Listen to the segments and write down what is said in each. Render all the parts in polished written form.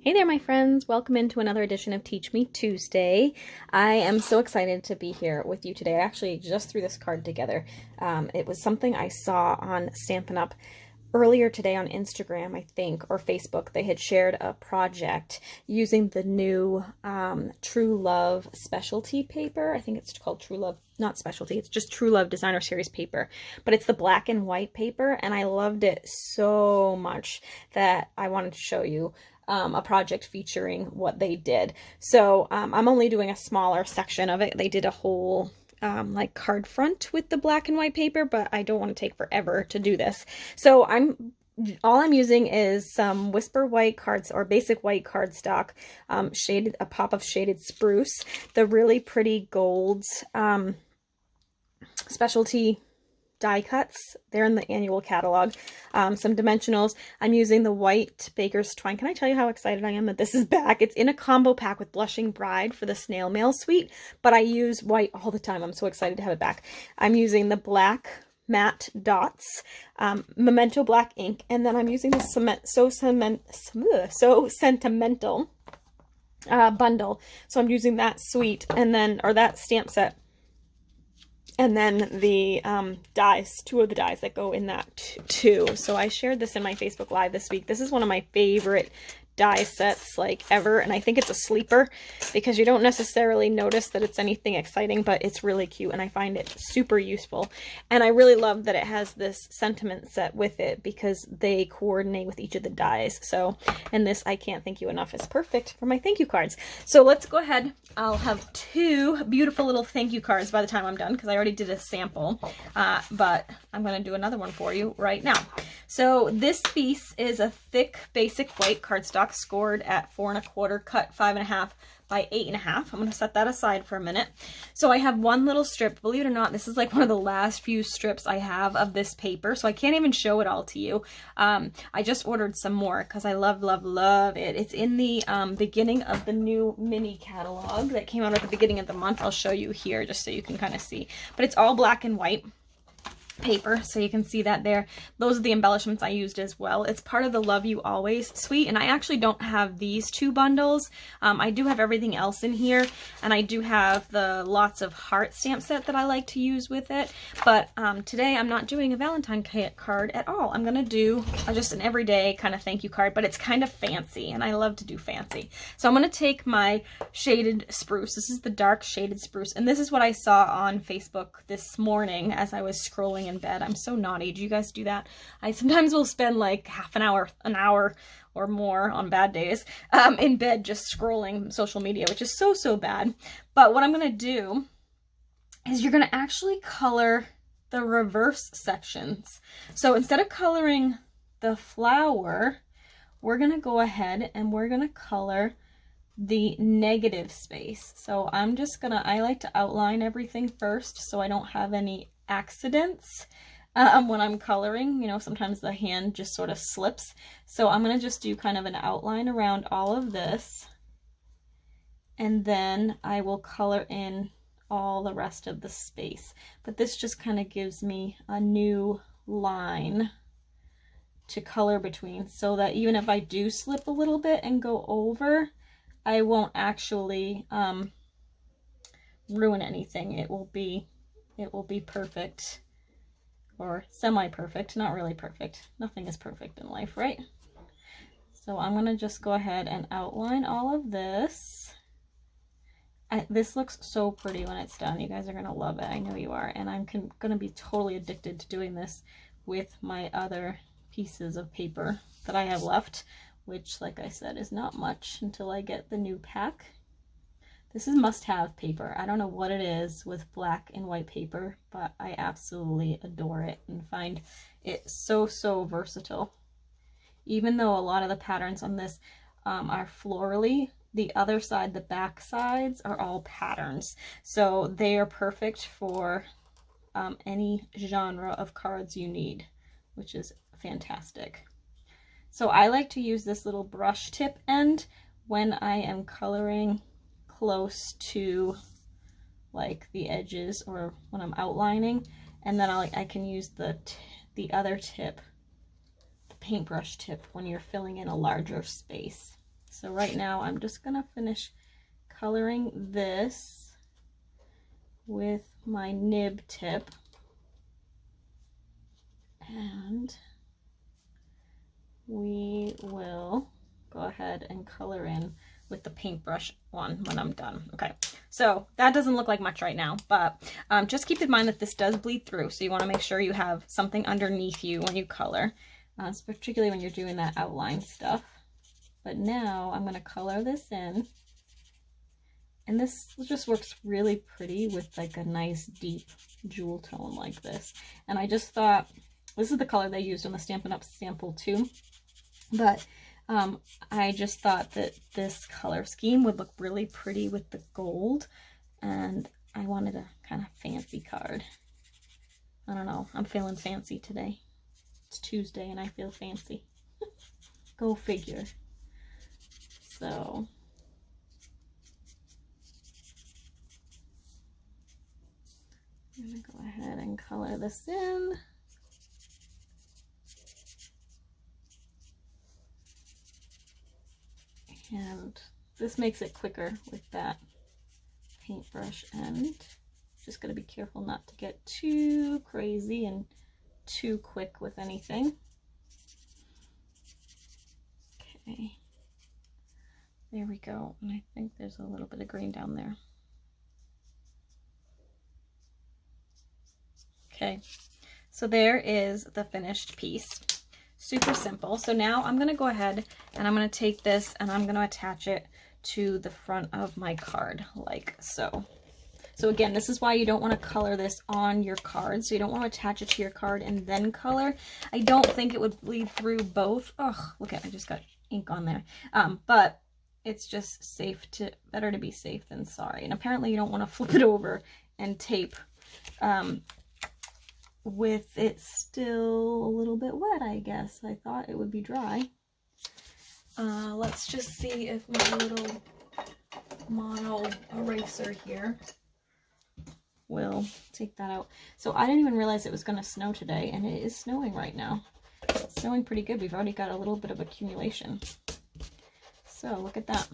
Hey there, my friends. Welcome into another edition of Teach Me Tuesday. I am so excited to be here with you today. I actually just threw this card together. It was something I saw on Stampin' Up! Earlier today on Instagram, I think, or Facebook. They had shared a project using the new True Love specialty paper. I think it's called True Love, not specialty, it's just True Love Designer Series paper. But it's the black and white paper, and I loved it so much that I wanted to show you a project featuring what they did. So I'm only doing a smaller section of it. They did a whole like card front with the black and white paper, but I don't want to take forever to do this. So all I'm using is some Whisper White cards or basic white cardstock, shaded, a pop of shaded spruce, the really pretty golds, specialty die cuts. They're in the annual catalog. Some dimensionals. I'm using the white Baker's Twine. Can I tell you how excited I am that this is back? It's in a combo pack with Blushing Bride for the snail mail suite, but I use white all the time. I'm so excited to have it back. I'm using the black matte dots, Memento black ink, and then I'm using the So Sentimental bundle. So I'm using that suite and then, or that stamp set. And then the dies, two of the dies that go in that too. So I shared this in my Facebook Live this week. This is one of my favorite die sets like ever, and I think it's a sleeper because you don't necessarily notice that it's anything exciting, but it's really cute and I find it super useful. And I really love that it has this sentiment set with it because they coordinate with each of the dies. So, and this, I can't thank you enough, is perfect for my thank you cards. So let's go ahead. I'll have two beautiful little thank you cards by the time I'm done because I already did a sample, but I'm going to do another one for you right now. So this piece is a thick basic white cardstock scored at 4 1/4, cut 5 1/2 by 8 1/2. I'm going to set that aside for a minute. So I have one little strip. Believe it or not, this is like one of the last few strips I have of this paper, so I can't even show it all to you. I just ordered some more because I love, love, love it. It's in the beginning of the new mini catalog that came out at the beginning of the month. I'll show you here just so you can kind of see. But it's all black and white paper, so you can see that there. Those are the embellishments I used as well. It's part of the Love You Always suite, and I actually don't have these two bundles. I do have everything else in here, and I do have the lots of heart stamp set that I like to use with it, but today I'm not doing a Valentine card at all. I'm gonna do just an everyday kind of thank you card, but it's kind of fancy, and I love to do fancy. So I'm gonna take my shaded spruce. This is the dark shaded spruce, and this is what I saw on Facebook this morning as I was scrolling in bed. I'm so naughty. Do you guys do that? I sometimes will spend like half an hour or more on bad days in bed just scrolling social media, which is so bad. But what I'm going to do is you're going to actually color the reverse sections. So instead of coloring the flower, we're going to go ahead and we're going to color the negative space. So I'm just gonna, I like to outline everything first so I don't have any accidents when I'm coloring. You know, sometimes the hand just sort of slips. So I'm gonna just do kind of an outline around all of this, and then I will color in all the rest of the space. But this just kind of gives me a new line to color between so that even if I do slip a little bit and go over, I won't actually ruin anything. It will be perfect, or semi-perfect, not really perfect. Nothing is perfect in life, right? So I'm gonna just go ahead and outline all of this. This looks so pretty when it's done. You guys are gonna love it. I know you are. And I'm gonna be totally addicted to doing this with my other pieces of paper that I have left, which, like I said, is not much until I get the new pack. This is must-have paper. I don't know what it is with black and white paper, but I absolutely adore it and find it so versatile. Even though a lot of the patterns on this are florally, the other side, the back sides, are all patterns. So they are perfect for any genre of cards you need, which is fantastic. So I like to use this little brush tip end when I am coloring close to like the edges or when I'm outlining, and then I can use the other tip, the paintbrush tip, when you're filling in a larger space. So right now I'm just gonna finish coloring this with my nib tip, and we will go ahead and color in with the paintbrush one when I'm done. Okay, so that doesn't look like much right now, but just keep in mind that this does bleed through, so you want to make sure you have something underneath you when you color, particularly when you're doing that outline stuff. But now I'm going to color this in, and this just works really pretty with like a nice deep jewel tone like this. And I just thought, this is the color they used on the Stampin' Up! Sample too, but I just thought that this color scheme would look really pretty with the gold, and I wanted a kind of fancy card. I don't know, I'm feeling fancy today. It's Tuesday and I feel fancy. Go figure. So I'm gonna go ahead and color this in. And this makes it quicker with that paintbrush end. Just gotta be careful not to get too crazy and too quick with anything. Okay, there we go. And I think there's a little bit of green down there. Okay, so there is the finished piece. Super simple. So now I'm going to go ahead and I'm going to take this and I'm going to attach it to the front of my card like so. So again, this is why you don't want to color this on your card. So you don't want to attach it to your card and then color. I don't think it would bleed through both. Oh, look at, I just got ink on there. But it's just better to be safe than sorry. And apparently you don't want to flip it over and tape with it still a little bit wet, I guess. I thought it would be dry. Let's just see if my little mono eraser here will take that out. So I didn't even realize it was going to snow today, and it is snowing right now. It's snowing pretty good. We've already got a little bit of accumulation. So look at that.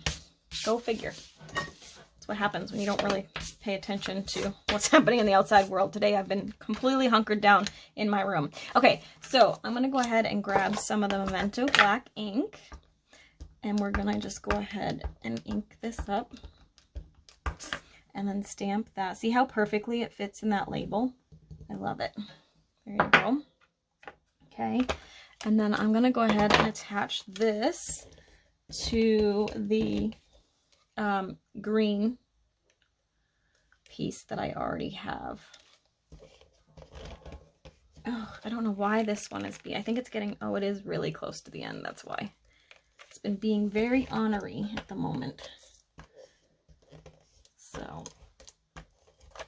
Go figure. That's what happens when you don't really pay attention to what's happening in the outside world. Today I've been completely hunkered down in my room. Okay, so I'm going to go ahead and grab some of the Memento black ink, and we're going to just go ahead and ink this up and then stamp that. See how perfectly it fits in that label? I love it. There you go. Okay, and then I'm going to go ahead and attach this to the green piece that I already have. Oh, I don't know why this one is I think it's getting, oh, it is really close to the end. That's why. It's been being very ornery at the moment. So,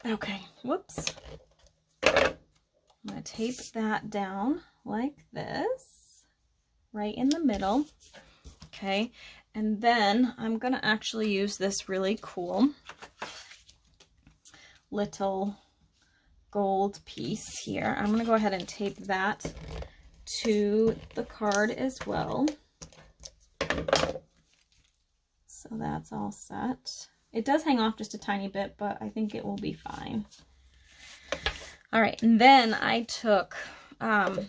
okay, whoops. I'm going to tape that down like this, right in the middle. Okay, and then I'm going to actually use this really cool little gold piece here. I'm going to go ahead and tape that to the card as well. So that's all set. It does hang off just a tiny bit, but I think it will be fine. All right, and then I took some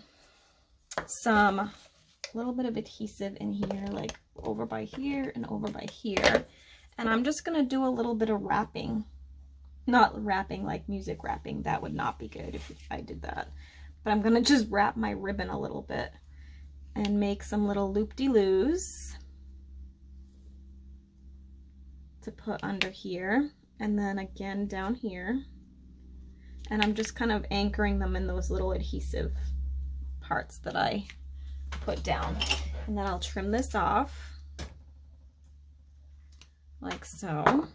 little bit of adhesive in here, like over by here and over by here, and I'm just going to do a little bit of wrapping. Not wrapping like music wrapping, that would not be good if I did that. But I'm going to just wrap my ribbon a little bit and make some little loop-de-loos to put under here, and then again down here. And I'm just kind of anchoring them in those little adhesive parts that I put down. And then I'll trim this off like so.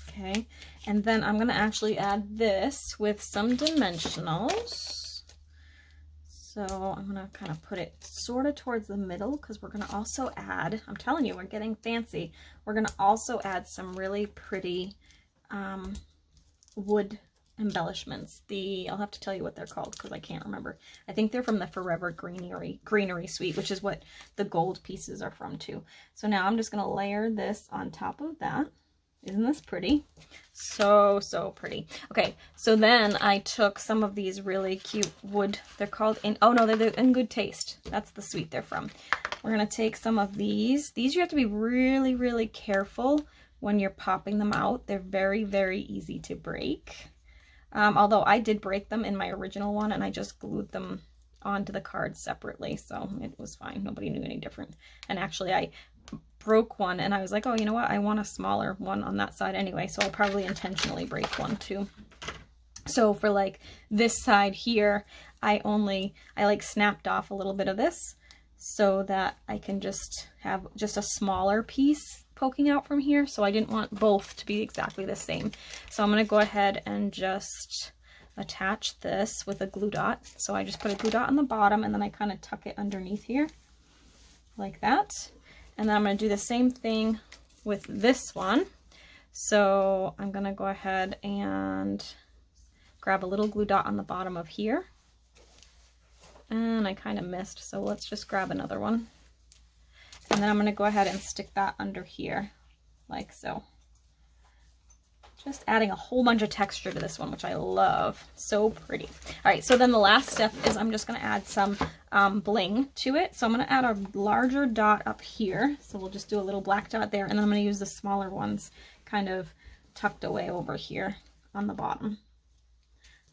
Okay, and then I'm going to actually add this with some dimensionals. So I'm going to kind of put it sort of towards the middle, because we're going to also add, I'm telling you, we're getting fancy. We're going to also add some really pretty wood embellishments. I'll have to tell you what they're called because I can't remember. I think they're from the Forever Greenery Suite, which is what the gold pieces are from too. So now I'm just going to layer this on top of that. Isn't this pretty? So, so pretty. Okay, so then I took some of these really cute wood. They're called they're In Good Taste. That's the suite they're from. We're going to take some of these. These you have to be really, really careful when you're popping them out. They're very, very easy to break. Although I did break them in my original one and I just glued them onto the cards separately. So it was fine. Nobody knew any different. And actually I broke one and I was like, oh, you know what? I want a smaller one on that side anyway. So I'll probably intentionally break one too. So for like this side here, I like snapped off a little bit of this so that I can just have just a smaller piece poking out from here. So I didn't want both to be exactly the same. So I'm going to go ahead and just attach this with a glue dot. So I just put a glue dot on the bottom and then I kind of tuck it underneath here like that. And then I'm going to do the same thing with this one. So I'm going to go ahead and grab a little glue dot on the bottom of here. And I kind of missed, so let's just grab another one. And then I'm going to go ahead and stick that under here, like so. Just adding a whole bunch of texture to this one, which I love. So pretty. All right, so then the last step is I'm just going to add some bling to it. So I'm going to add a larger dot up here. So we'll just do a little black dot there, and then I'm going to use the smaller ones kind of tucked away over here on the bottom.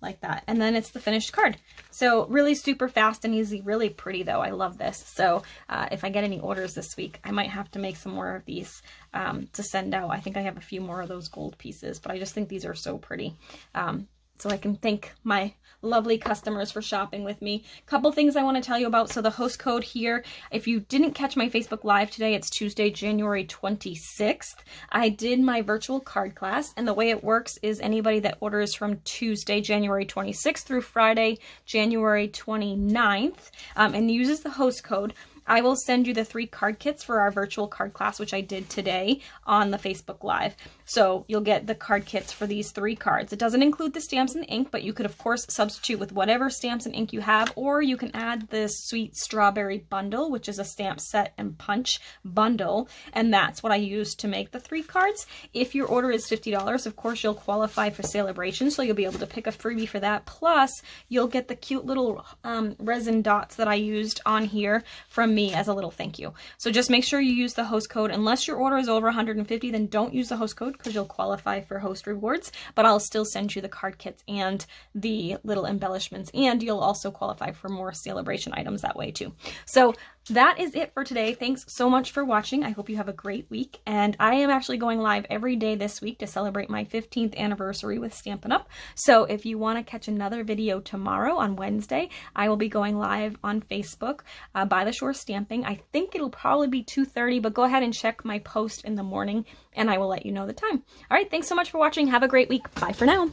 Like that. And then it's the finished card. So really super fast and easy, really pretty though. I love this. So if I get any orders this week, I might have to make some more of these to send out. I think I have a few more of those gold pieces, but I just think these are so pretty. So I can thank my lovely customers for shopping with me. Couple things I want to tell you about. So the host code here, if you didn't catch my Facebook Live today, it's Tuesday, January 26th. I did my virtual card class, and the way it works is anybody that orders from Tuesday, January 26th through Friday, January 29th, and uses the host code, I will send you the 3 card kits for our virtual card class, which I did today on the Facebook Live. So you'll get the card kits for these 3 cards. It doesn't include the stamps and the ink, but you could, of course, substitute with whatever stamps and ink you have, or you can add the Sweet Strawberry Bundle, which is a stamp set and punch bundle, and that's what I used to make the 3 cards. If your order is $50, of course, you'll qualify for Celebration, so you'll be able to pick a freebie for that. Plus, you'll get the cute little resin dots that I used on here from me as a little thank you. So just make sure you use the host code. Unless your order is over 150, then don't use the host code because you'll qualify for host rewards, but I'll still send you the card kits and the little embellishments, and you'll also qualify for more Celebration items that way too. So that is it for today. Thanks so much for watching. I hope you have a great week, and I am actually going live every day this week to celebrate my 15th anniversary with Stampin' Up! So if you want to catch another video tomorrow on Wednesday, I will be going live on Facebook by the Shore Stamping. I think it'll probably be 2:30, but go ahead and check my post in the morning and I will let you know the time. All right, thanks so much for watching. Have a great week. Bye for now.